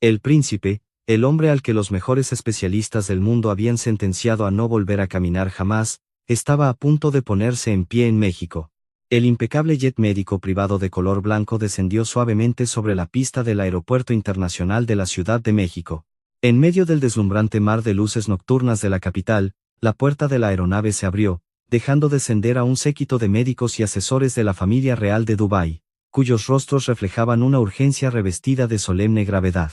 El príncipe, el hombre al que los mejores especialistas del mundo habían sentenciado a no volver a caminar jamás, estaba a punto de ponerse en pie en México. El impecable jet médico privado de color blanco descendió suavemente sobre la pista del Aeropuerto Internacional de la Ciudad de México. En medio del deslumbrante mar de luces nocturnas de la capital, la puerta de la aeronave se abrió, dejando descender a un séquito de médicos y asesores de la familia real de Dubái, cuyos rostros reflejaban una urgencia revestida de solemne gravedad.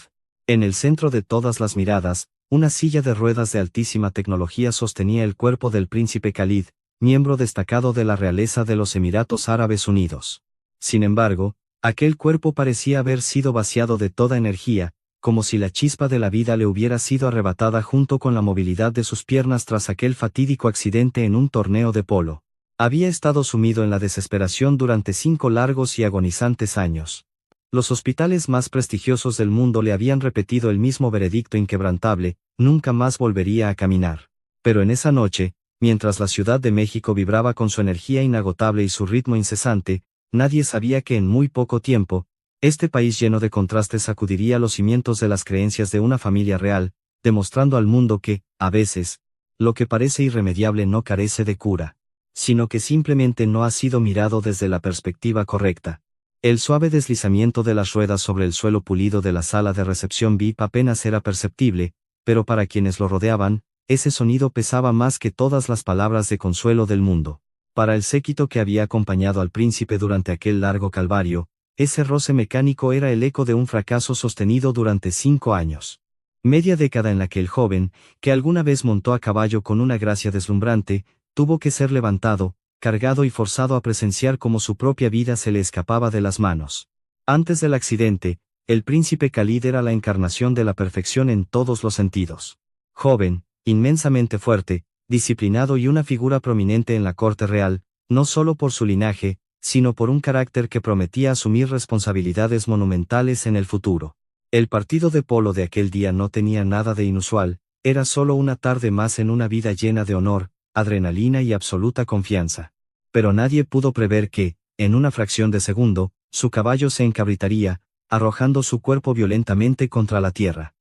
En el centro de todas las miradas, una silla de ruedas de altísima tecnología sostenía el cuerpo del príncipe Khalid, miembro destacado de la realeza de los Emiratos Árabes Unidos. Sin embargo, aquel cuerpo parecía haber sido vaciado de toda energía, como si la chispa de la vida le hubiera sido arrebatada junto con la movilidad de sus piernas tras aquel fatídico accidente en un torneo de polo. Había estado sumido en la desesperación durante 5 largos y agonizantes años. Los hospitales más prestigiosos del mundo le habían repetido el mismo veredicto inquebrantable: nunca más volvería a caminar. Pero en esa noche, mientras la Ciudad de México vibraba con su energía inagotable y su ritmo incesante, nadie sabía que en muy poco tiempo, este país lleno de contrastes sacudiría los cimientos de las creencias de una familia real, demostrando al mundo que, a veces, lo que parece irremediable no carece de cura, sino que simplemente no ha sido mirado desde la perspectiva correcta. El suave deslizamiento de las ruedas sobre el suelo pulido de la sala de recepción VIP apenas era perceptible, pero para quienes lo rodeaban, ese sonido pesaba más que todas las palabras de consuelo del mundo. Para el séquito que había acompañado al príncipe durante aquel largo calvario, ese roce mecánico era el eco de un fracaso sostenido durante 5 años. Media década en la que el joven, que alguna vez montó a caballo con una gracia deslumbrante, tuvo que ser levantado, cargado y forzado a presenciar cómo su propia vida se le escapaba de las manos. Antes del accidente, el príncipe Khalid era la encarnación de la perfección en todos los sentidos. Joven, inmensamente fuerte, disciplinado y una figura prominente en la corte real, no solo por su linaje, sino por un carácter que prometía asumir responsabilidades monumentales en el futuro. El partido de polo de aquel día no tenía nada de inusual, era solo una tarde más en una vida llena de honor, adrenalina y absoluta confianza. Pero nadie pudo prever que, en una fracción de segundo, su caballo se encabritaría, arrojando su cuerpo violentamente contra la tierra.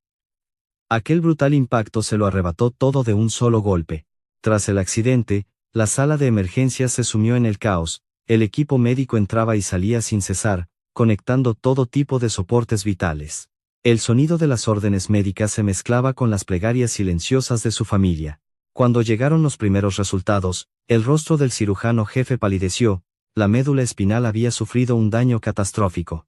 Aquel brutal impacto se lo arrebató todo de un solo golpe. Tras el accidente, la sala de emergencias se sumió en el caos, el equipo médico entraba y salía sin cesar, conectando todo tipo de soportes vitales. El sonido de las órdenes médicas se mezclaba con las plegarias silenciosas de su familia. Cuando llegaron los primeros resultados, el rostro del cirujano jefe palideció, la médula espinal había sufrido un daño catastrófico.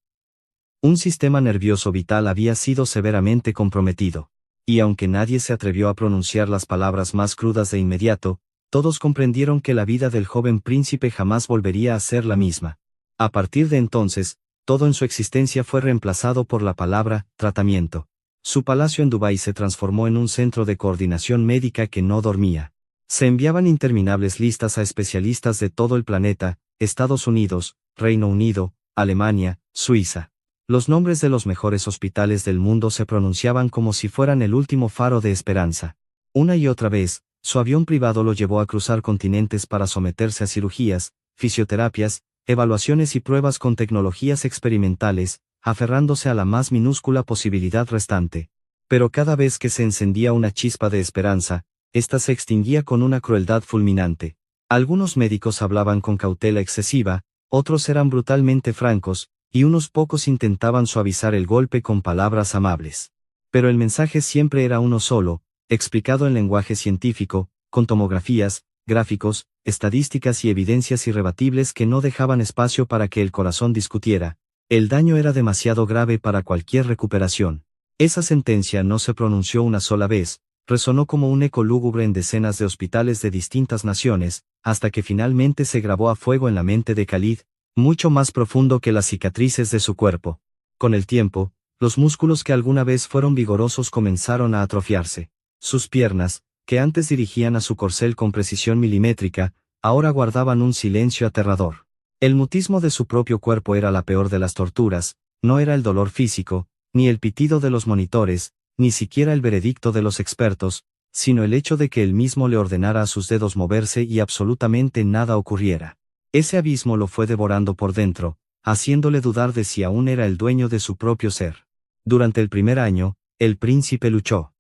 Un sistema nervioso vital había sido severamente comprometido. Y aunque nadie se atrevió a pronunciar las palabras más crudas de inmediato, todos comprendieron que la vida del joven príncipe jamás volvería a ser la misma. A partir de entonces, todo en su existencia fue reemplazado por la palabra tratamiento. Su palacio en Dubái se transformó en un centro de coordinación médica que no dormía. Se enviaban interminables listas a especialistas de todo el planeta: Estados Unidos, Reino Unido, Alemania, Suiza. Los nombres de los mejores hospitales del mundo se pronunciaban como si fueran el último faro de esperanza. Una y otra vez, su avión privado lo llevó a cruzar continentes para someterse a cirugías, fisioterapias, evaluaciones y pruebas con tecnologías experimentales, aferrándose a la más minúscula posibilidad restante. Pero cada vez que se encendía una chispa de esperanza, ésta se extinguía con una crueldad fulminante. Algunos médicos hablaban con cautela excesiva, otros eran brutalmente francos, y unos pocos intentaban suavizar el golpe con palabras amables. Pero el mensaje siempre era uno solo, explicado en lenguaje científico, con tomografías, gráficos, estadísticas y evidencias irrebatibles que no dejaban espacio para que el corazón discutiera. El daño era demasiado grave para cualquier recuperación. Esa sentencia no se pronunció una sola vez, resonó como un eco lúgubre en decenas de hospitales de distintas naciones, hasta que finalmente se grabó a fuego en la mente de Khalid, mucho más profundo que las cicatrices de su cuerpo. Con el tiempo, los músculos que alguna vez fueron vigorosos comenzaron a atrofiarse. Sus piernas, que antes dirigían a su corcel con precisión milimétrica, ahora guardaban un silencio aterrador. El mutismo de su propio cuerpo era la peor de las torturas, no era el dolor físico, ni el pitido de los monitores, ni siquiera el veredicto de los expertos, sino el hecho de que él mismo le ordenara a sus dedos moverse y absolutamente nada ocurriera. Ese abismo lo fue devorando por dentro, haciéndole dudar de si aún era el dueño de su propio ser. Durante el primer año, el príncipe luchó.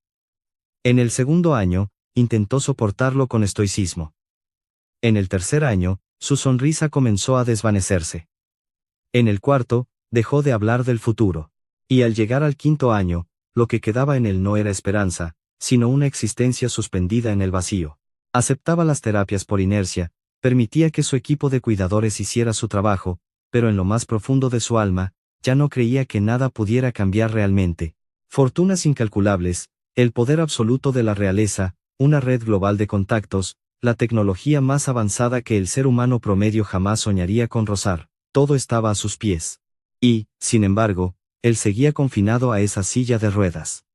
En el segundo año, intentó soportarlo con estoicismo. En el tercer año, su sonrisa comenzó a desvanecerse. En el cuarto, dejó de hablar del futuro. Y al llegar al quinto año, lo que quedaba en él no era esperanza, sino una existencia suspendida en el vacío. Aceptaba las terapias por inercia, permitía que su equipo de cuidadores hiciera su trabajo, pero en lo más profundo de su alma, ya no creía que nada pudiera cambiar realmente. Fortunas incalculables, el poder absoluto de la realeza, una red global de contactos, la tecnología más avanzada que el ser humano promedio jamás soñaría con rozar, todo estaba a sus pies. Y, sin embargo, él seguía confinado a esa silla de ruedas.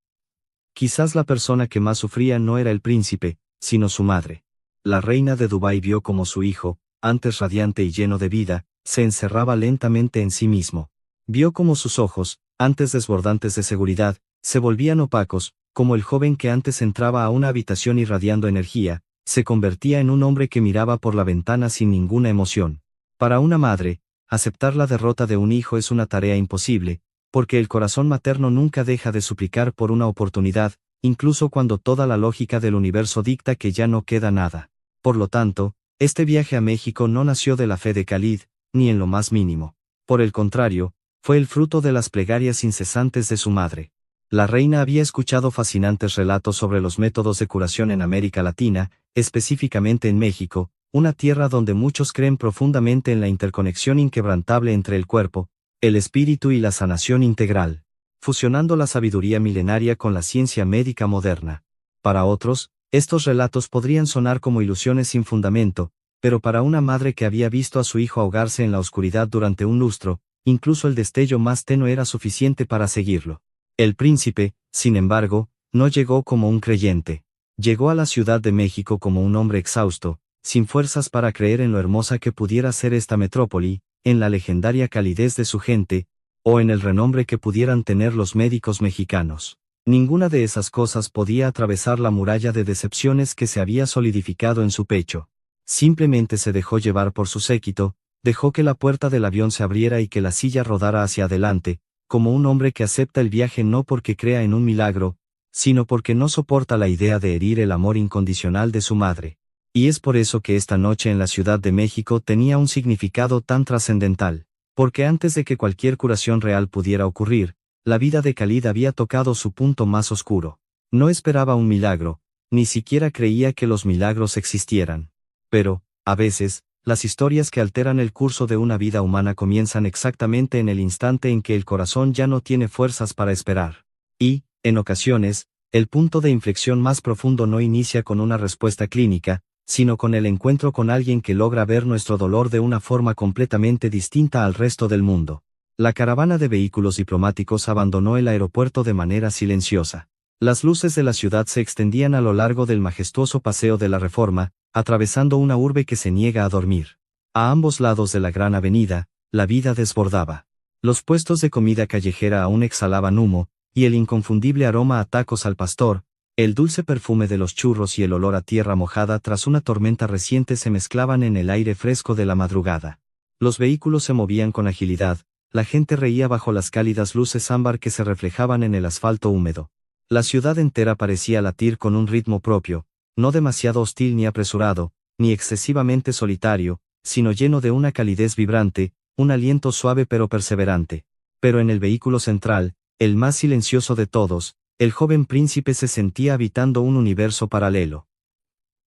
Quizás la persona que más sufría no era el príncipe, sino su madre. La reina de Dubái vio como su hijo, antes radiante y lleno de vida, se encerraba lentamente en sí mismo. Vio como sus ojos, antes desbordantes de seguridad, se volvían opacos, como el joven que antes entraba a una habitación irradiando energía, se convertía en un hombre que miraba por la ventana sin ninguna emoción. Para una madre, aceptar la derrota de un hijo es una tarea imposible, porque el corazón materno nunca deja de suplicar por una oportunidad, incluso cuando toda la lógica del universo dicta que ya no queda nada. Por lo tanto, este viaje a México no nació de la fe de Khalid, ni en lo más mínimo. Por el contrario, fue el fruto de las plegarias incesantes de su madre. La reina había escuchado fascinantes relatos sobre los métodos de curación en América Latina, específicamente en México, una tierra donde muchos creen profundamente en la interconexión inquebrantable entre el cuerpo, el espíritu y la sanación integral, fusionando la sabiduría milenaria con la ciencia médica moderna. Para otros, estos relatos podrían sonar como ilusiones sin fundamento, pero para una madre que había visto a su hijo ahogarse en la oscuridad durante un lustro, incluso el destello más tenue era suficiente para seguirlo. El príncipe, sin embargo, no llegó como un creyente. Llegó a la Ciudad de México como un hombre exhausto, sin fuerzas para creer en lo hermosa que pudiera ser esta metrópoli, en la legendaria calidez de su gente, o en el renombre que pudieran tener los médicos mexicanos. Ninguna de esas cosas podía atravesar la muralla de decepciones que se había solidificado en su pecho. Simplemente se dejó llevar por su séquito, dejó que la puerta del avión se abriera y que la silla rodara hacia adelante, como un hombre que acepta el viaje no porque crea en un milagro, sino porque no soporta la idea de herir el amor incondicional de su madre. Y es por eso que esta noche en la Ciudad de México tenía un significado tan trascendental, porque antes de que cualquier curación real pudiera ocurrir, la vida de Khalid había tocado su punto más oscuro. No esperaba un milagro, ni siquiera creía que los milagros existieran. Pero, a veces, las historias que alteran el curso de una vida humana comienzan exactamente en el instante en que el corazón ya no tiene fuerzas para esperar. Y, en ocasiones, el punto de inflexión más profundo no inicia con una respuesta clínica, sino con el encuentro con alguien que logra ver nuestro dolor de una forma completamente distinta al resto del mundo. La caravana de vehículos diplomáticos abandonó el aeropuerto de manera silenciosa. Las luces de la ciudad se extendían a lo largo del majestuoso Paseo de la Reforma, atravesando una urbe que se niega a dormir. A ambos lados de la gran avenida, la vida desbordaba. Los puestos de comida callejera aún exhalaban humo, y el inconfundible aroma a tacos al pastor, el dulce perfume de los churros y el olor a tierra mojada tras una tormenta reciente se mezclaban en el aire fresco de la madrugada. Los vehículos se movían con agilidad, la gente reía bajo las cálidas luces ámbar que se reflejaban en el asfalto húmedo. La ciudad entera parecía latir con un ritmo propio, no demasiado hostil ni apresurado, ni excesivamente solitario, sino lleno de una calidez vibrante, un aliento suave pero perseverante. Pero en el vehículo central, el más silencioso de todos, el joven príncipe se sentía habitando un universo paralelo.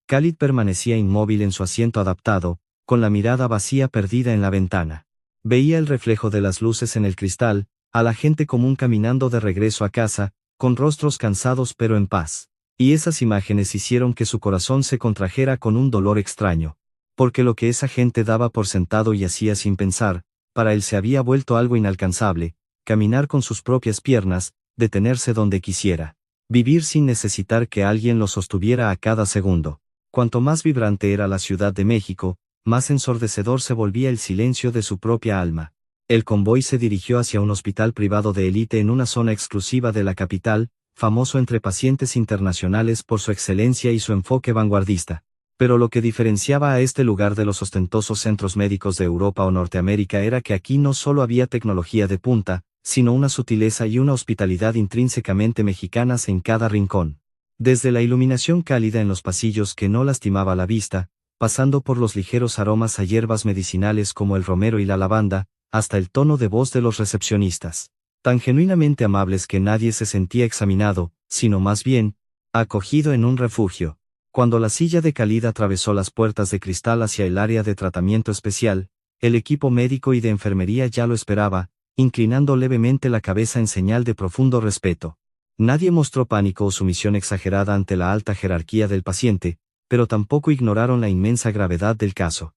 Khalid permanecía inmóvil en su asiento adaptado, con la mirada vacía perdida en la ventana. Veía el reflejo de las luces en el cristal, a la gente común caminando de regreso a casa, con rostros cansados pero en paz. Y esas imágenes hicieron que su corazón se contrajera con un dolor extraño. Porque lo que esa gente daba por sentado y hacía sin pensar, para él se había vuelto algo inalcanzable, caminar con sus propias piernas, detenerse donde quisiera. Vivir sin necesitar que alguien lo sostuviera a cada segundo. Cuanto más vibrante era la Ciudad de México, más ensordecedor se volvía el silencio de su propia alma. El convoy se dirigió hacia un hospital privado de élite en una zona exclusiva de la capital, famoso entre pacientes internacionales por su excelencia y su enfoque vanguardista. Pero lo que diferenciaba a este lugar de los ostentosos centros médicos de Europa o Norteamérica era que aquí no solo había tecnología de punta, sino una sutileza y una hospitalidad intrínsecamente mexicanas en cada rincón. Desde la iluminación cálida en los pasillos que no lastimaba la vista, pasando por los ligeros aromas a hierbas medicinales como el romero y la lavanda, hasta el tono de voz de los recepcionistas, tan genuinamente amables que nadie se sentía examinado, sino más bien, acogido en un refugio. Cuando la silla de Khalid atravesó las puertas de cristal hacia el área de tratamiento especial, el equipo médico y de enfermería ya lo esperaba, inclinando levemente la cabeza en señal de profundo respeto. Nadie mostró pánico o sumisión exagerada ante la alta jerarquía del paciente, pero tampoco ignoraron la inmensa gravedad del caso.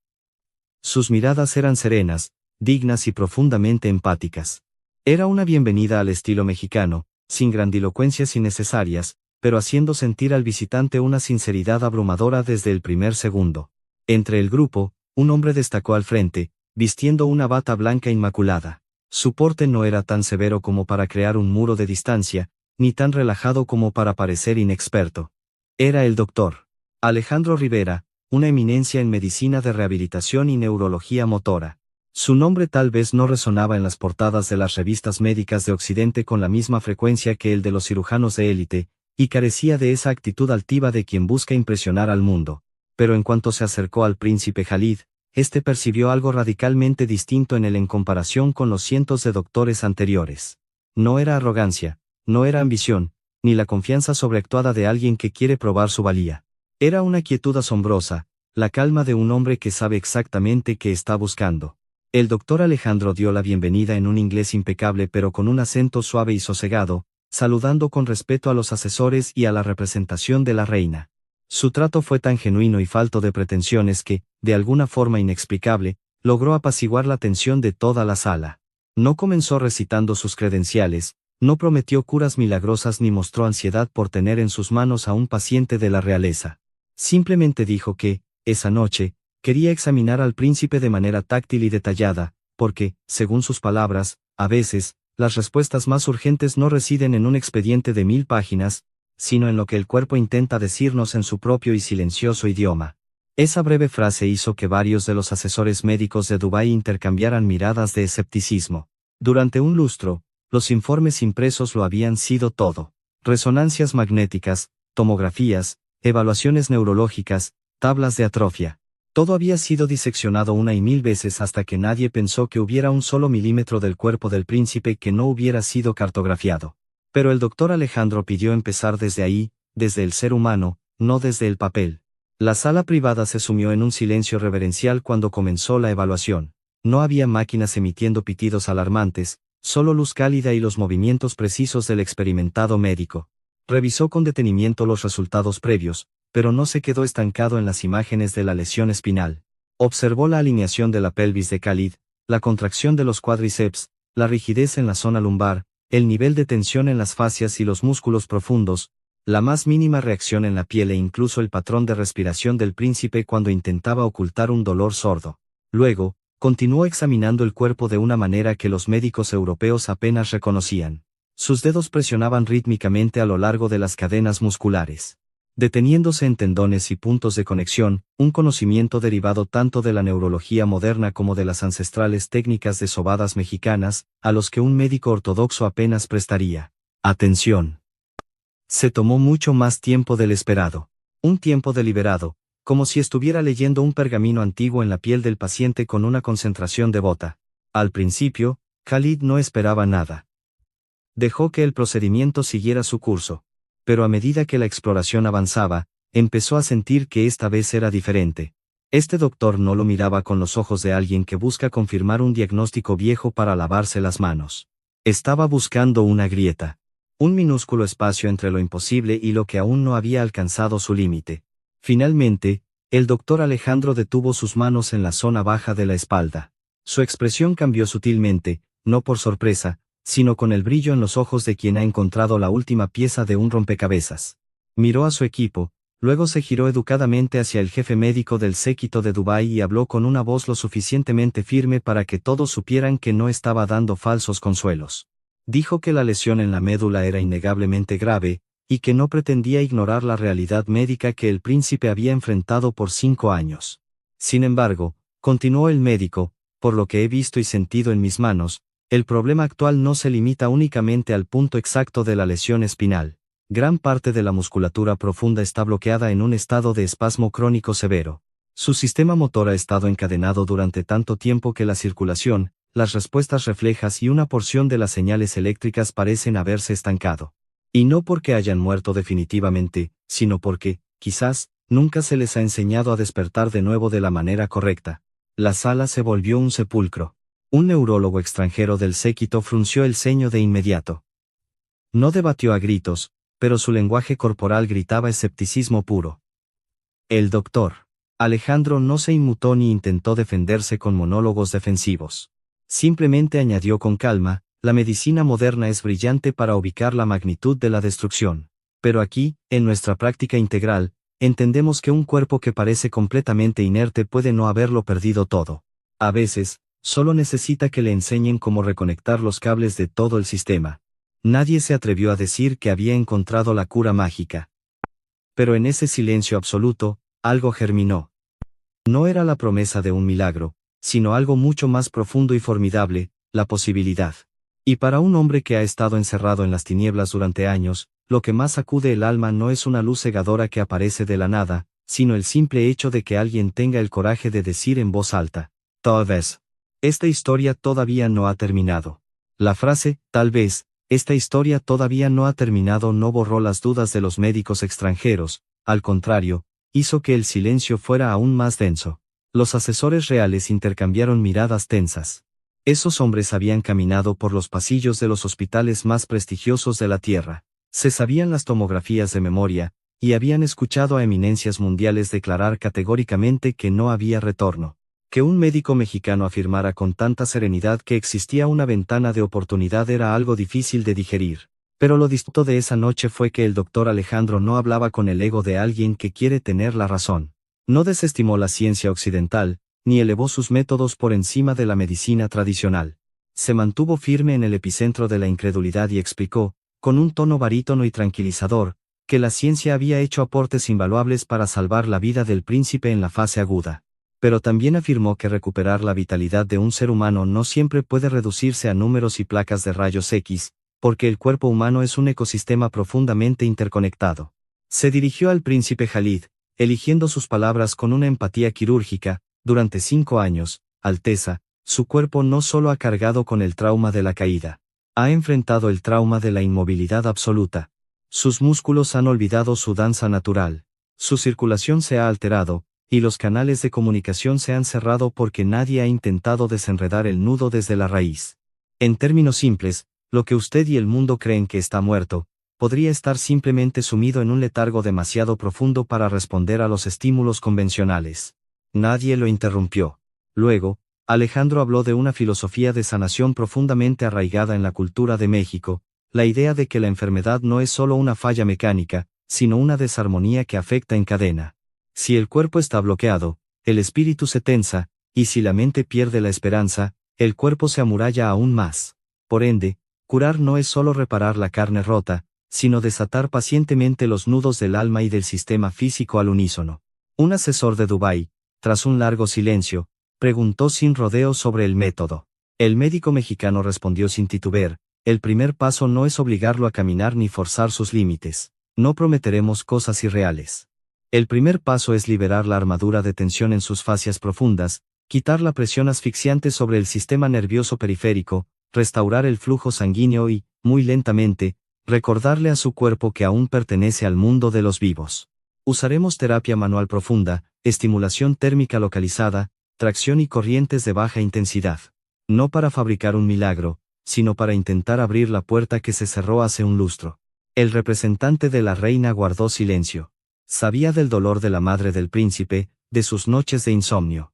Sus miradas eran serenas, dignas y profundamente empáticas. Era una bienvenida al estilo mexicano, sin grandilocuencias innecesarias, pero haciendo sentir al visitante una sinceridad abrumadora desde el primer segundo. Entre el grupo, un hombre destacó al frente, vistiendo una bata blanca inmaculada. Su porte no era tan severo como para crear un muro de distancia, ni tan relajado como para parecer inexperto. Era el doctor Alejandro Rivera, una eminencia en medicina de rehabilitación y neurología motora. Su nombre tal vez no resonaba en las portadas de las revistas médicas de Occidente con la misma frecuencia que el de los cirujanos de élite, y carecía de esa actitud altiva de quien busca impresionar al mundo. Pero en cuanto se acercó al príncipe Khalid, éste percibió algo radicalmente distinto en él en comparación con los cientos de doctores anteriores. No era arrogancia, no era ambición, ni la confianza sobreactuada de alguien que quiere probar su valía. Era una quietud asombrosa, la calma de un hombre que sabe exactamente qué está buscando. El doctor Alejandro dio la bienvenida en un inglés impecable pero con un acento suave y sosegado, saludando con respeto a los asesores y a la representación de la reina. Su trato fue tan genuino y falto de pretensiones que, de alguna forma inexplicable, logró apaciguar la tensión de toda la sala. No comenzó recitando sus credenciales, no prometió curas milagrosas ni mostró ansiedad por tener en sus manos a un paciente de la realeza. Simplemente dijo que, esa noche, quería examinar al príncipe de manera táctil y detallada, porque, según sus palabras, a veces, las respuestas más urgentes no residen en un expediente de 1000 páginas, sino en lo que el cuerpo intenta decirnos en su propio y silencioso idioma. Esa breve frase hizo que varios de los asesores médicos de Dubái intercambiaran miradas de escepticismo. Durante un lustro, los informes impresos lo habían sido todo. Resonancias magnéticas, tomografías, evaluaciones neurológicas, tablas de atrofia. Todo había sido diseccionado una y 1000 veces hasta que nadie pensó que hubiera un solo milímetro del cuerpo del príncipe que no hubiera sido cartografiado. Pero el doctor Alejandro pidió empezar desde ahí, desde el ser humano, no desde el papel. La sala privada se sumió en un silencio reverencial cuando comenzó la evaluación. No había máquinas emitiendo pitidos alarmantes, solo luz cálida y los movimientos precisos del experimentado médico. Revisó con detenimiento los resultados previos, pero no se quedó estancado en las imágenes de la lesión espinal. Observó la alineación de la pelvis de Khalid, la contracción de los cuádriceps, la rigidez en la zona lumbar, el nivel de tensión en las fascias y los músculos profundos, la más mínima reacción en la piel e incluso el patrón de respiración del príncipe cuando intentaba ocultar un dolor sordo. Luego, continuó examinando el cuerpo de una manera que los médicos europeos apenas reconocían. Sus dedos presionaban rítmicamente a lo largo de las cadenas musculares, deteniéndose en tendones y puntos de conexión, un conocimiento derivado tanto de la neurología moderna como de las ancestrales técnicas de sobadas mexicanas, a los que un médico ortodoxo apenas prestaría atención. Se tomó mucho más tiempo del esperado. Un tiempo deliberado, como si estuviera leyendo un pergamino antiguo en la piel del paciente con una concentración devota. Al principio, Khalid no esperaba nada. Dejó que el procedimiento siguiera su curso. Pero a medida que la exploración avanzaba, empezó a sentir que esta vez era diferente. Este doctor no lo miraba con los ojos de alguien que busca confirmar un diagnóstico viejo para lavarse las manos. Estaba buscando una grieta. Un minúsculo espacio entre lo imposible y lo que aún no había alcanzado su límite. Finalmente, el doctor Alejandro detuvo sus manos en la zona baja de la espalda. Su expresión cambió sutilmente, no por sorpresa, sino con el brillo en los ojos de quien ha encontrado la última pieza de un rompecabezas. Miró a su equipo, luego se giró educadamente hacia el jefe médico del séquito de Dubái y habló con una voz lo suficientemente firme para que todos supieran que no estaba dando falsos consuelos. Dijo que la lesión en la médula era innegablemente grave, y que no pretendía ignorar la realidad médica que el príncipe había enfrentado por 5 años. Sin embargo, continuó el médico, por lo que he visto y sentido en mis manos, El problema actual no se limita únicamente al punto exacto de la lesión espinal. Gran parte de la musculatura profunda está bloqueada en un estado de espasmo crónico severo. Su sistema motor ha estado encadenado durante tanto tiempo que la circulación, las respuestas reflejas y una porción de las señales eléctricas parecen haberse estancado. Y no porque hayan muerto definitivamente, sino porque, quizás, nunca se les ha enseñado a despertar de nuevo de la manera correcta. La sala se volvió un sepulcro. Un neurólogo extranjero del séquito frunció el ceño de inmediato. No debatió a gritos, pero su lenguaje corporal gritaba escepticismo puro. El doctor Alejandro no se inmutó ni intentó defenderse con monólogos defensivos. Simplemente añadió con calma, la medicina moderna es brillante para ubicar la magnitud de la destrucción. Pero aquí, en nuestra práctica integral, entendemos que un cuerpo que parece completamente inerte puede no haberlo perdido todo. A veces, solo necesita que le enseñen cómo reconectar los cables de todo el sistema. Nadie se atrevió a decir que había encontrado la cura mágica. Pero en ese silencio absoluto, algo germinó. No era la promesa de un milagro, sino algo mucho más profundo y formidable, la posibilidad. Y para un hombre que ha estado encerrado en las tinieblas durante años, lo que más sacude el alma no es una luz cegadora que aparece de la nada, sino el simple hecho de que alguien tenga el coraje de decir en voz alta, tal vez. Esta historia todavía no ha terminado. La frase, tal vez, esta historia todavía no ha terminado no borró las dudas de los médicos extranjeros, al contrario, hizo que el silencio fuera aún más denso. Los asesores reales intercambiaron miradas tensas. Esos hombres habían caminado por los pasillos de los hospitales más prestigiosos de la Tierra. Se sabían las tomografías de memoria, y habían escuchado a eminencias mundiales declarar categóricamente que no había retorno. Que un médico mexicano afirmara con tanta serenidad que existía una ventana de oportunidad era algo difícil de digerir. Pero lo distinto de esa noche fue que el doctor Alejandro no hablaba con el ego de alguien que quiere tener la razón. No desestimó la ciencia occidental, ni elevó sus métodos por encima de la medicina tradicional. Se mantuvo firme en el epicentro de la incredulidad y explicó, con un tono barítono y tranquilizador, que la ciencia había hecho aportes invaluables para salvar la vida del príncipe en la fase aguda. Pero también afirmó que recuperar la vitalidad de un ser humano no siempre puede reducirse a números y placas de rayos X, porque el cuerpo humano es un ecosistema profundamente interconectado. Se dirigió al príncipe Jalid, eligiendo sus palabras con una empatía quirúrgica. Durante 5 años, Alteza, su cuerpo no solo ha cargado con el trauma de la caída, ha enfrentado el trauma de la inmovilidad absoluta. Sus músculos han olvidado su danza natural, su circulación se ha alterado, y los canales de comunicación se han cerrado porque nadie ha intentado desenredar el nudo desde la raíz. En términos simples, lo que usted y el mundo creen que está muerto, podría estar simplemente sumido en un letargo demasiado profundo para responder a los estímulos convencionales. Nadie lo interrumpió. Luego, Alejandro habló de una filosofía de sanación profundamente arraigada en la cultura de México, la idea de que la enfermedad no es solo una falla mecánica, sino una desarmonía que afecta en cadena. Si el cuerpo está bloqueado, el espíritu se tensa, y si la mente pierde la esperanza, el cuerpo se amuralla aún más. Por ende, curar no es solo reparar la carne rota, sino desatar pacientemente los nudos del alma y del sistema físico al unísono. Un asesor de Dubái, tras un largo silencio, preguntó sin rodeos sobre el método. El médico mexicano respondió sin titubear, el primer paso no es obligarlo a caminar ni forzar sus límites. No prometeremos cosas irreales. El primer paso es liberar la armadura de tensión en sus fascias profundas, quitar la presión asfixiante sobre el sistema nervioso periférico, restaurar el flujo sanguíneo y, muy lentamente, recordarle a su cuerpo que aún pertenece al mundo de los vivos. Usaremos terapia manual profunda, estimulación térmica localizada, tracción y corrientes de baja intensidad. No para fabricar un milagro, sino para intentar abrir la puerta que se cerró hace un lustro. El representante de la reina guardó silencio. Sabía del dolor de la madre del príncipe, de sus noches de insomnio.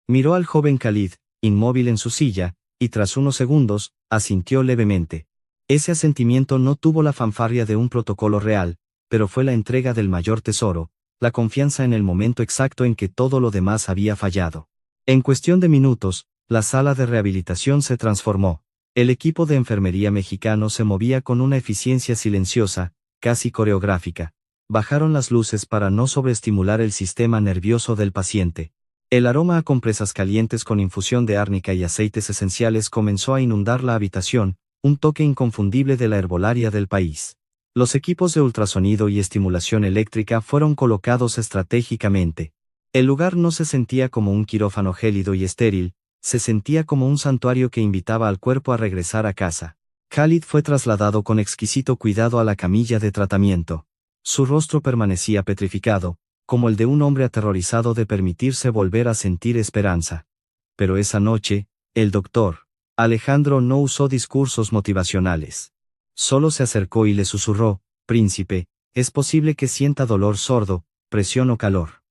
Miró al joven Khalid, inmóvil en su silla, y tras unos segundos, asintió levemente. Ese asentimiento no tuvo la fanfarria de un protocolo real, pero fue la entrega del mayor tesoro, la confianza en el momento exacto en que todo lo demás había fallado. En cuestión de minutos, la sala de rehabilitación se transformó. El equipo de enfermería mexicano se movía con una eficiencia silenciosa, casi coreográfica. Bajaron las luces para no sobreestimular el sistema nervioso del paciente. El aroma a compresas calientes con infusión de árnica y aceites esenciales comenzó a inundar la habitación, un toque inconfundible de la herbolaria del país. Los equipos de ultrasonido y estimulación eléctrica fueron colocados estratégicamente. El lugar no se sentía como un quirófano gélido y estéril, se sentía como un santuario que invitaba al cuerpo a regresar a casa. Khalid fue trasladado con exquisito cuidado a la camilla de tratamiento. Su rostro permanecía petrificado, como el de un hombre aterrorizado de permitirse volver a sentir esperanza. Pero esa noche, el doctor Alejandro no usó discursos motivacionales. Solo se acercó y le susurró: «Príncipe, es posible que sienta dolor sordo, presión o calor.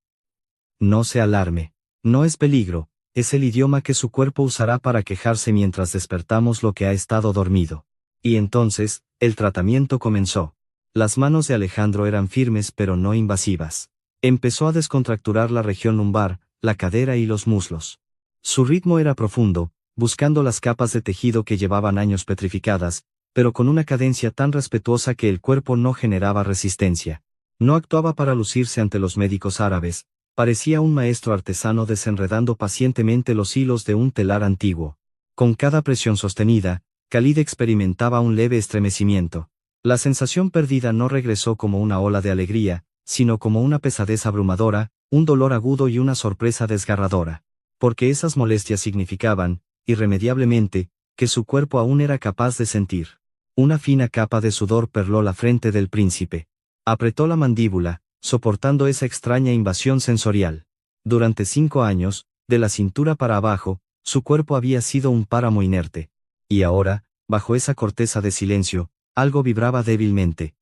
No se alarme. No es peligro, es el idioma que su cuerpo usará para quejarse mientras despertamos lo que ha estado dormido». Y entonces, el tratamiento comenzó. Las manos de Alejandro eran firmes pero no invasivas. Empezó a descontracturar la región lumbar, la cadera y los muslos. Su ritmo era profundo, buscando las capas de tejido que llevaban años petrificadas, pero con una cadencia tan respetuosa que el cuerpo no generaba resistencia. No actuaba para lucirse ante los médicos árabes, parecía un maestro artesano desenredando pacientemente los hilos de un telar antiguo. Con cada presión sostenida, Khalid experimentaba un leve estremecimiento. La sensación perdida no regresó como una ola de alegría, sino como una pesadez abrumadora, un dolor agudo y una sorpresa desgarradora. Porque esas molestias significaban, irremediablemente, que su cuerpo aún era capaz de sentir. Una fina capa de sudor perló la frente del príncipe. Apretó la mandíbula, soportando esa extraña invasión sensorial. Durante 5 años, de la cintura para abajo, su cuerpo había sido un páramo inerte. Y ahora, bajo esa corteza de silencio, algo vibraba débilmente.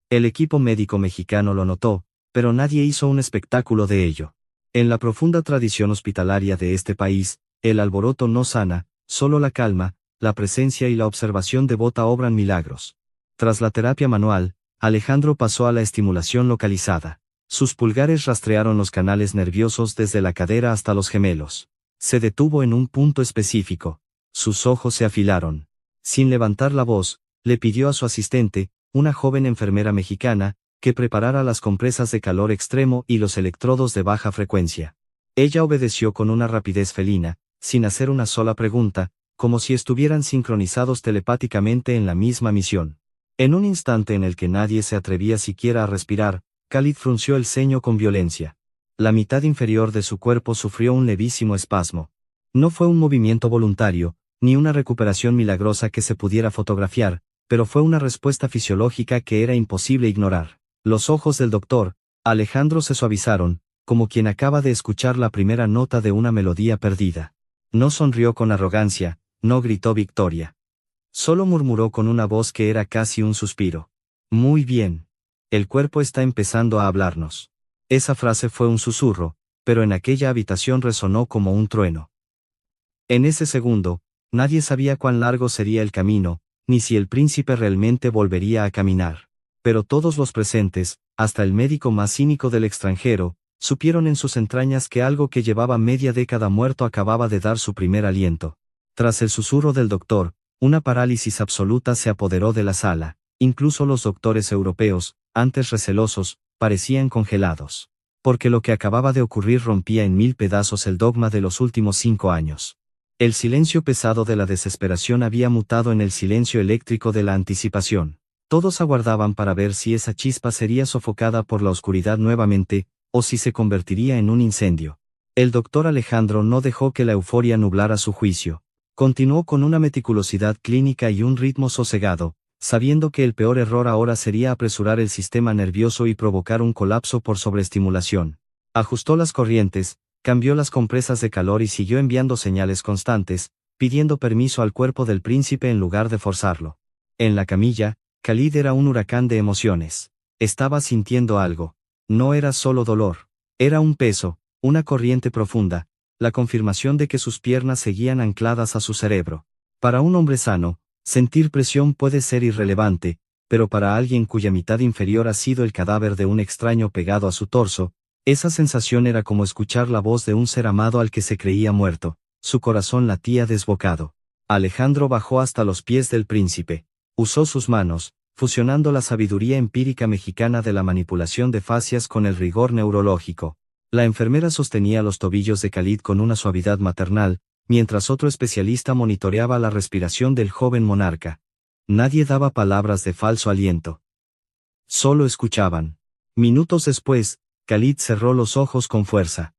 El equipo médico mexicano lo notó, pero nadie hizo un espectáculo de ello. En la profunda tradición hospitalaria de este país, el alboroto no sana, solo la calma, la presencia y la observación devota obran milagros. Tras la terapia manual, Alejandro pasó a la estimulación localizada. Sus pulgares rastrearon los canales nerviosos desde la cadera hasta los gemelos. Se detuvo en un punto específico. Sus ojos se afilaron. Sin levantar la voz, le pidió a su asistente, una joven enfermera mexicana, que preparara las compresas de calor extremo y los electrodos de baja frecuencia. Ella obedeció con una rapidez felina, sin hacer una sola pregunta, como si estuvieran sincronizados telepáticamente en la misma misión. En un instante en el que nadie se atrevía siquiera a respirar, Khalid frunció el ceño con violencia. La mitad inferior de su cuerpo sufrió un levísimo espasmo. No fue un movimiento voluntario, ni una recuperación milagrosa que se pudiera fotografiar, pero fue una respuesta fisiológica que era imposible ignorar. Los ojos del doctor Alejandro se suavizaron, como quien acaba de escuchar la primera nota de una melodía perdida. No sonrió con arrogancia, no gritó victoria. Solo murmuró con una voz que era casi un suspiro: «Muy bien. El cuerpo está empezando a hablarnos». Esa frase fue un susurro, pero en aquella habitación resonó como un trueno. En ese segundo, nadie sabía cuán largo sería el camino, ni si el príncipe realmente volvería a caminar. Pero todos los presentes, hasta el médico más cínico del extranjero, supieron en sus entrañas que algo que llevaba media década muerto acababa de dar su primer aliento. Tras el susurro del doctor, una parálisis absoluta se apoderó de la sala. Incluso los doctores europeos, antes recelosos, parecían congelados. Porque lo que acababa de ocurrir rompía en 1000 pedazos el dogma de los últimos 5 años. El silencio pesado de la desesperación había mutado en el silencio eléctrico de la anticipación. Todos aguardaban para ver si esa chispa sería sofocada por la oscuridad nuevamente, o si se convertiría en un incendio. El doctor Alejandro no dejó que la euforia nublara su juicio. Continuó con una meticulosidad clínica y un ritmo sosegado, sabiendo que el peor error ahora sería apresurar el sistema nervioso y provocar un colapso por sobreestimulación. Ajustó las corrientes, cambió las compresas de calor y siguió enviando señales constantes, pidiendo permiso al cuerpo del príncipe en lugar de forzarlo. En la camilla, Khalid era un huracán de emociones. Estaba sintiendo algo. No era solo dolor. Era un peso, una corriente profunda, la confirmación de que sus piernas seguían ancladas a su cerebro. Para un hombre sano, sentir presión puede ser irrelevante, pero para alguien cuya mitad inferior ha sido el cadáver de un extraño pegado a su torso, esa sensación era como escuchar la voz de un ser amado al que se creía muerto. Su corazón latía desbocado. Alejandro bajó hasta los pies del príncipe. Usó sus manos, fusionando la sabiduría empírica mexicana de la manipulación de fascias con el rigor neurológico. La enfermera sostenía los tobillos de Khalid con una suavidad maternal, mientras otro especialista monitoreaba la respiración del joven monarca. Nadie daba palabras de falso aliento. Solo escuchaban. Minutos después, Khalid cerró los ojos con fuerza.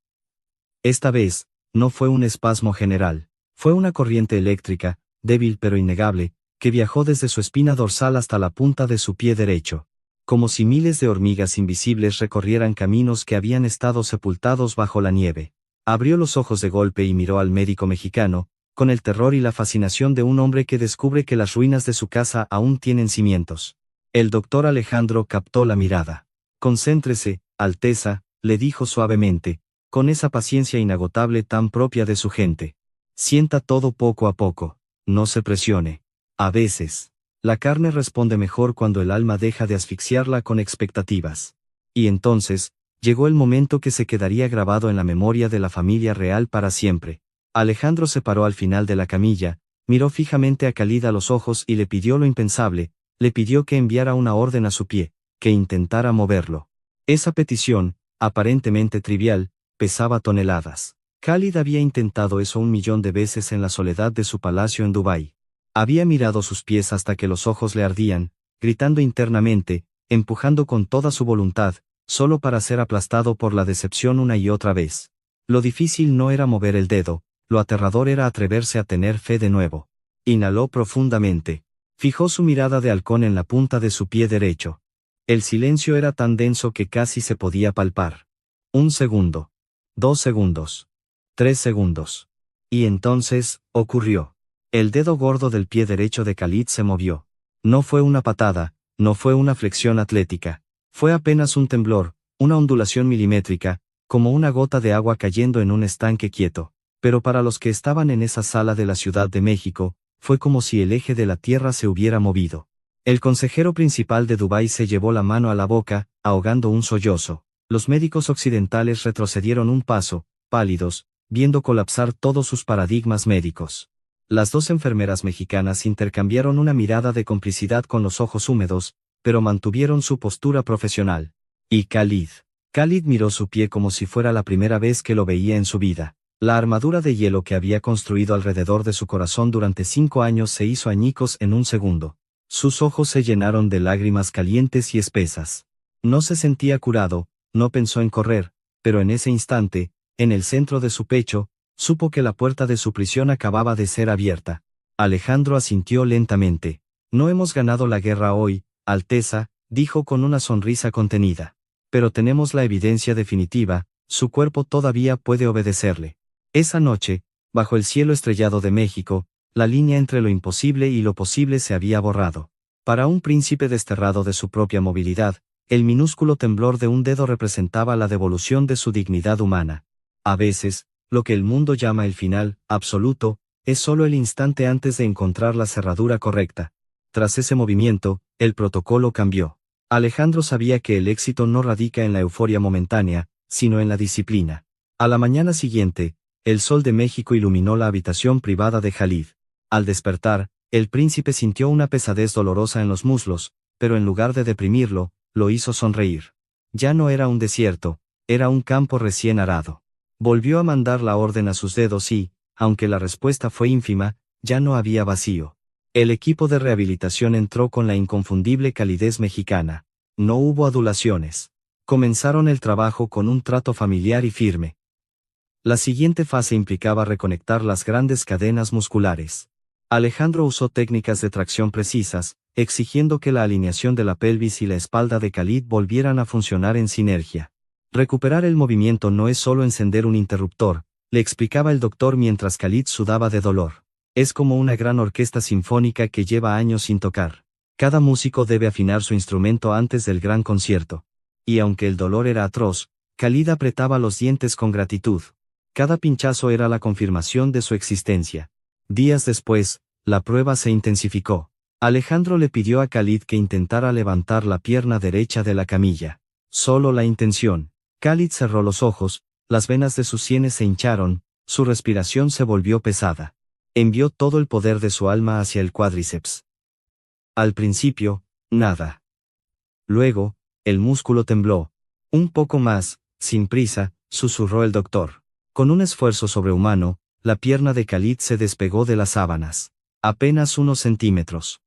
Esta vez, no fue un espasmo general. Fue una corriente eléctrica, débil pero innegable, que viajó desde su espina dorsal hasta la punta de su pie derecho. Como si miles de hormigas invisibles recorrieran caminos que habían estado sepultados bajo la nieve. Abrió los ojos de golpe y miró al médico mexicano, con el terror y la fascinación de un hombre que descubre que las ruinas de su casa aún tienen cimientos. El doctor Alejandro captó la mirada. «Concéntrese, Alteza», le dijo suavemente, con esa paciencia inagotable tan propia de su gente. «Sienta todo poco a poco. No se presione. A veces, la carne responde mejor cuando el alma deja de asfixiarla con expectativas». Y entonces, llegó el momento que se quedaría grabado en la memoria de la familia real para siempre. Alejandro se paró al final de la camilla, miró fijamente a Khalid a los ojos y le pidió lo impensable, le pidió que enviara una orden a su pie, que intentara moverlo. Esa petición, aparentemente trivial, pesaba toneladas. Khalid había intentado eso 1.000.000 de veces en la soledad de su palacio en Dubái. Había mirado sus pies hasta que los ojos le ardían, gritando internamente, empujando con toda su voluntad, solo para ser aplastado por la decepción una y otra vez. Lo difícil no era mover el dedo, lo aterrador era atreverse a tener fe de nuevo. Inhaló profundamente. Fijó su mirada de halcón en la punta de su pie derecho. El silencio era tan denso que casi se podía palpar. 1 segundo. 2 segundos. 3 segundos. Y entonces, ocurrió. El dedo gordo del pie derecho de Khalid se movió. No fue una patada, no fue una flexión atlética. Fue apenas un temblor, una ondulación milimétrica, como una gota de agua cayendo en un estanque quieto. Pero para los que estaban en esa sala de la Ciudad de México, fue como si el eje de la tierra se hubiera movido. El consejero principal de Dubái se llevó la mano a la boca, ahogando un sollozo. Los médicos occidentales retrocedieron un paso, pálidos, viendo colapsar todos sus paradigmas médicos. Las dos enfermeras mexicanas intercambiaron una mirada de complicidad con los ojos húmedos, pero mantuvieron su postura profesional. Y Khalid. Khalid miró su pie como si fuera la primera vez que lo veía en su vida. La armadura de hielo que había construido alrededor de su corazón durante 5 años se hizo añicos en un segundo. Sus ojos se llenaron de lágrimas calientes y espesas. No se sentía curado, no pensó en correr, pero en ese instante, en el centro de su pecho, supo que la puerta de su prisión acababa de ser abierta. Alejandro asintió lentamente. «No hemos ganado la guerra hoy, Alteza», dijo con una sonrisa contenida. «Pero tenemos la evidencia definitiva, su cuerpo todavía puede obedecerle». Esa noche, bajo el cielo estrellado de México, la línea entre lo imposible y lo posible se había borrado. Para un príncipe desterrado de su propia movilidad, el minúsculo temblor de un dedo representaba la devolución de su dignidad humana. A veces, lo que el mundo llama el final absoluto, es solo el instante antes de encontrar la cerradura correcta. Tras ese movimiento, el protocolo cambió. Alejandro sabía que el éxito no radica en la euforia momentánea, sino en la disciplina. A la mañana siguiente, el sol de México iluminó la habitación privada de Khalid. Al despertar, el príncipe sintió una pesadez dolorosa en los muslos, pero en lugar de deprimirlo, lo hizo sonreír. Ya no era un desierto, era un campo recién arado. Volvió a mandar la orden a sus dedos y, aunque la respuesta fue ínfima, ya no había vacío. El equipo de rehabilitación entró con la inconfundible calidez mexicana. No hubo adulaciones. Comenzaron el trabajo con un trato familiar y firme. La siguiente fase implicaba reconectar las grandes cadenas musculares. Alejandro usó técnicas de tracción precisas, exigiendo que la alineación de la pelvis y la espalda de Khalid volvieran a funcionar en sinergia. Recuperar el movimiento no es solo encender un interruptor, le explicaba el doctor mientras Khalid sudaba de dolor. Es como una gran orquesta sinfónica que lleva años sin tocar. Cada músico debe afinar su instrumento antes del gran concierto. Y aunque el dolor era atroz, Khalid apretaba los dientes con gratitud. Cada pinchazo era la confirmación de su existencia. Días después, la prueba se intensificó. Alejandro le pidió a Khalid que intentara levantar la pierna derecha de la camilla. Solo la intención. Khalid cerró los ojos, las venas de sus sienes se hincharon, su respiración se volvió pesada. Envió todo el poder de su alma hacia el cuádriceps. Al principio, nada. Luego, el músculo tembló. Un poco más, sin prisa, susurró el doctor. Con un esfuerzo sobrehumano, la pierna de Khalid se despegó de las sábanas. Apenas unos centímetros.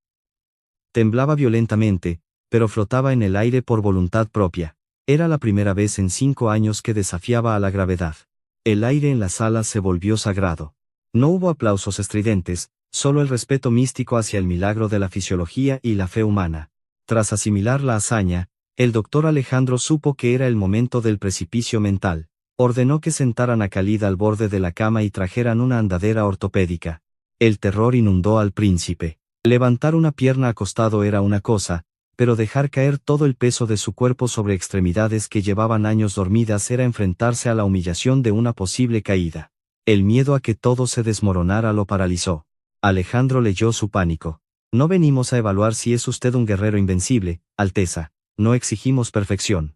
Temblaba violentamente, pero flotaba en el aire por voluntad propia. Era la primera vez en 5 años que desafiaba a la gravedad. El aire en la sala se volvió sagrado. No hubo aplausos estridentes, solo el respeto místico hacia el milagro de la fisiología y la fe humana. Tras asimilar la hazaña, el doctor Alejandro supo que era el momento del precipicio mental. Ordenó que sentaran a Khalid al borde de la cama y trajeran una andadera ortopédica. El terror inundó al príncipe. Levantar una pierna acostado era una cosa, pero dejar caer todo el peso de su cuerpo sobre extremidades que llevaban años dormidas era enfrentarse a la humillación de una posible caída. El miedo a que todo se desmoronara lo paralizó. Alejandro leyó su pánico. No venimos a evaluar si es usted un guerrero invencible, Alteza. No exigimos perfección.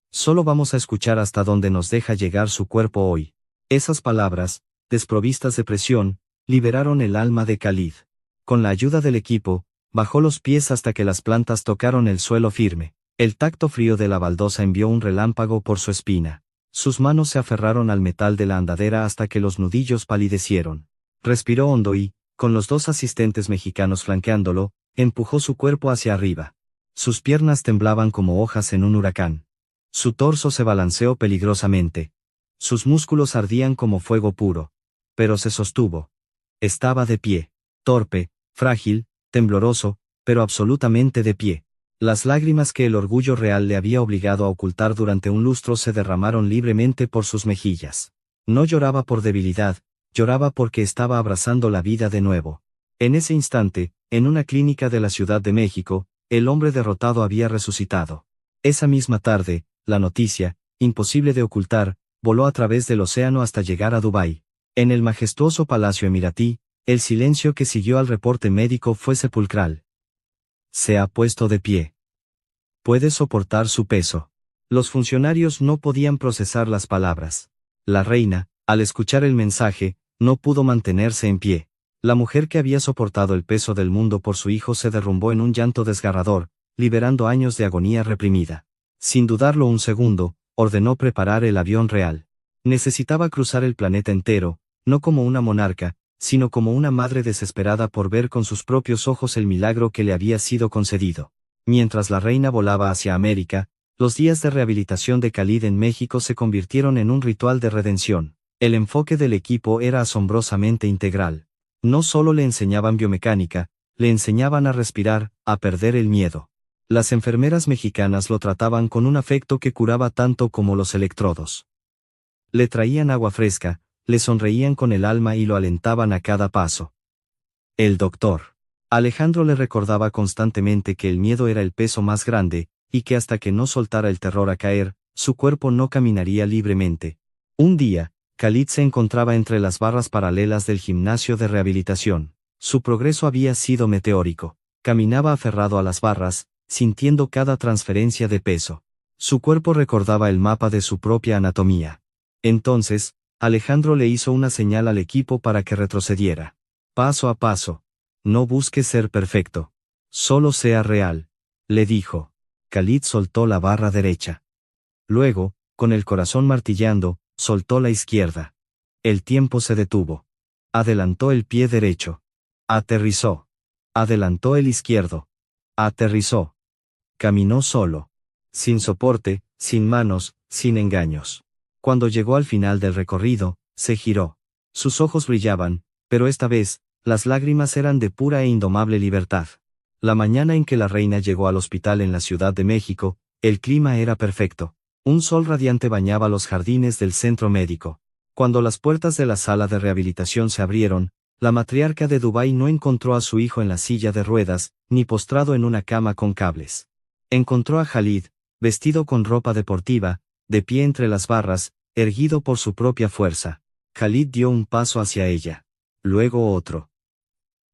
Solo vamos a escuchar hasta dónde nos deja llegar su cuerpo hoy. Esas palabras, desprovistas de presión, liberaron el alma de Khalid. Con la ayuda del equipo, bajó los pies hasta que las plantas tocaron el suelo firme. El tacto frío de la baldosa envió un relámpago por su espina. Sus manos se aferraron al metal de la andadera hasta que los nudillos palidecieron. Respiró hondo y, con los 2 asistentes mexicanos flanqueándolo, empujó su cuerpo hacia arriba. Sus piernas temblaban como hojas en un huracán. Su torso se balanceó peligrosamente. Sus músculos ardían como fuego puro. Pero se sostuvo. Estaba de pie. Torpe, frágil, tembloroso, pero absolutamente de pie. Las lágrimas que el orgullo real le había obligado a ocultar durante un lustro se derramaron libremente por sus mejillas. No lloraba por debilidad, lloraba porque estaba abrazando la vida de nuevo. En ese instante, en una clínica de la Ciudad de México, el hombre derrotado había resucitado. Esa misma tarde, la noticia, imposible de ocultar, voló a través del océano hasta llegar a Dubái. En el majestuoso palacio emiratí, el silencio que siguió al reporte médico fue sepulcral. Se ha puesto de pie. Puede soportar su peso. Los funcionarios no podían procesar las palabras. La reina, al escuchar el mensaje, no pudo mantenerse en pie. La mujer que había soportado el peso del mundo por su hijo se derrumbó en un llanto desgarrador, liberando años de agonía reprimida. Sin dudarlo un segundo, ordenó preparar el avión real. Necesitaba cruzar el planeta entero, no como una monarca, sino como una madre desesperada por ver con sus propios ojos el milagro que le había sido concedido. Mientras la reina volaba hacia América, los días de rehabilitación de Khalid en México se convirtieron en un ritual de redención. El enfoque del equipo era asombrosamente integral. No solo le enseñaban biomecánica, le enseñaban a respirar, a perder el miedo. Las enfermeras mexicanas lo trataban con un afecto que curaba tanto como los electrodos. Le traían agua fresca, le sonreían con el alma y lo alentaban a cada paso. El doctor Alejandro le recordaba constantemente que el miedo era el peso más grande, y que hasta que no soltara el terror a caer, su cuerpo no caminaría libremente. Un día, Khalid se encontraba entre las barras paralelas del gimnasio de rehabilitación. Su progreso había sido meteórico. Caminaba aferrado a las barras, sintiendo cada transferencia de peso. Su cuerpo recordaba el mapa de su propia anatomía. Entonces, Alejandro le hizo una señal al equipo para que retrocediera. Paso a paso. No busque ser perfecto. Solo sea real, le dijo. Khalid soltó la barra derecha. Luego, con el corazón martillando, soltó la izquierda. El tiempo se detuvo. Adelantó el pie derecho. Aterrizó. Adelantó el izquierdo. Aterrizó. Caminó solo. Sin soporte, sin manos, sin engaños. Cuando llegó al final del recorrido, se giró. Sus ojos brillaban, pero esta vez, las lágrimas eran de pura e indomable libertad. La mañana en que la reina llegó al hospital en la Ciudad de México, el clima era perfecto. Un sol radiante bañaba los jardines del centro médico. Cuando las puertas de la sala de rehabilitación se abrieron, la matriarca de Dubái no encontró a su hijo en la silla de ruedas, ni postrado en una cama con cables. Encontró a Khalid, vestido con ropa deportiva, de pie entre las barras, erguido por su propia fuerza. Khalid dio un paso hacia ella. Luego otro.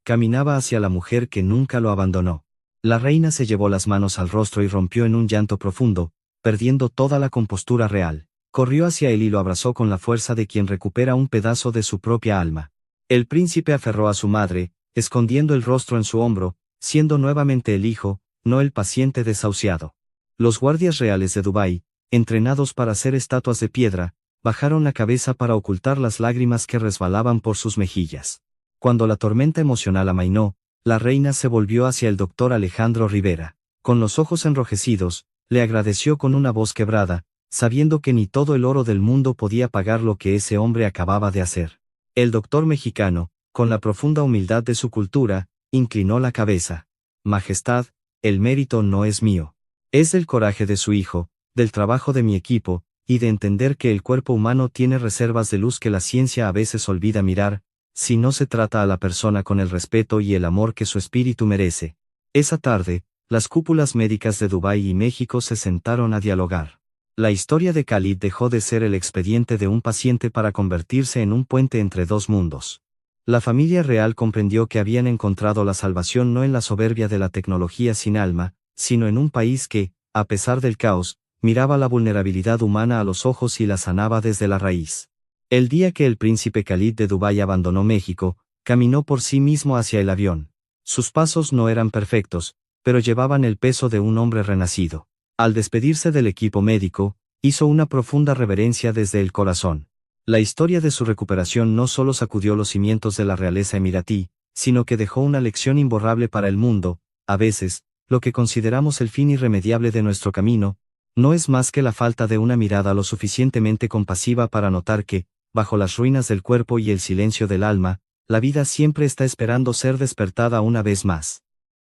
Caminaba hacia la mujer que nunca lo abandonó. La reina se llevó las manos al rostro y rompió en un llanto profundo, perdiendo toda la compostura real. Corrió hacia él y lo abrazó con la fuerza de quien recupera un pedazo de su propia alma. El príncipe aferró a su madre, escondiendo el rostro en su hombro, siendo nuevamente el hijo, no el paciente desahuciado. Los guardias reales de Dubái, entrenados para hacer estatuas de piedra, bajaron la cabeza para ocultar las lágrimas que resbalaban por sus mejillas. Cuando la tormenta emocional amainó, la reina se volvió hacia el doctor Alejandro Rivera. Con los ojos enrojecidos, le agradeció con una voz quebrada, sabiendo que ni todo el oro del mundo podía pagar lo que ese hombre acababa de hacer. El doctor mexicano, con la profunda humildad de su cultura, inclinó la cabeza. Majestad, el mérito no es mío. Es del coraje de su hijo, del trabajo de mi equipo, y de entender que el cuerpo humano tiene reservas de luz que la ciencia a veces olvida mirar, si no se trata a la persona con el respeto y el amor que su espíritu merece. Esa tarde, las cúpulas médicas de Dubái y México se sentaron a dialogar. La historia de Khalid dejó de ser el expediente de un paciente para convertirse en un puente entre dos mundos. La familia real comprendió que habían encontrado la salvación no en la soberbia de la tecnología sin alma, sino en un país que, a pesar del caos, miraba la vulnerabilidad humana a los ojos y la sanaba desde la raíz. El día que el príncipe Khalid de Dubái abandonó México, caminó por sí mismo hacia el avión. Sus pasos no eran perfectos, pero llevaban el peso de un hombre renacido. Al despedirse del equipo médico, hizo una profunda reverencia desde el corazón. La historia de su recuperación no solo sacudió los cimientos de la realeza emiratí, sino que dejó una lección imborrable para el mundo. A veces, lo que consideramos el fin irremediable de nuestro camino, no es más que la falta de una mirada lo suficientemente compasiva para notar que, bajo las ruinas del cuerpo y el silencio del alma, la vida siempre está esperando ser despertada una vez más.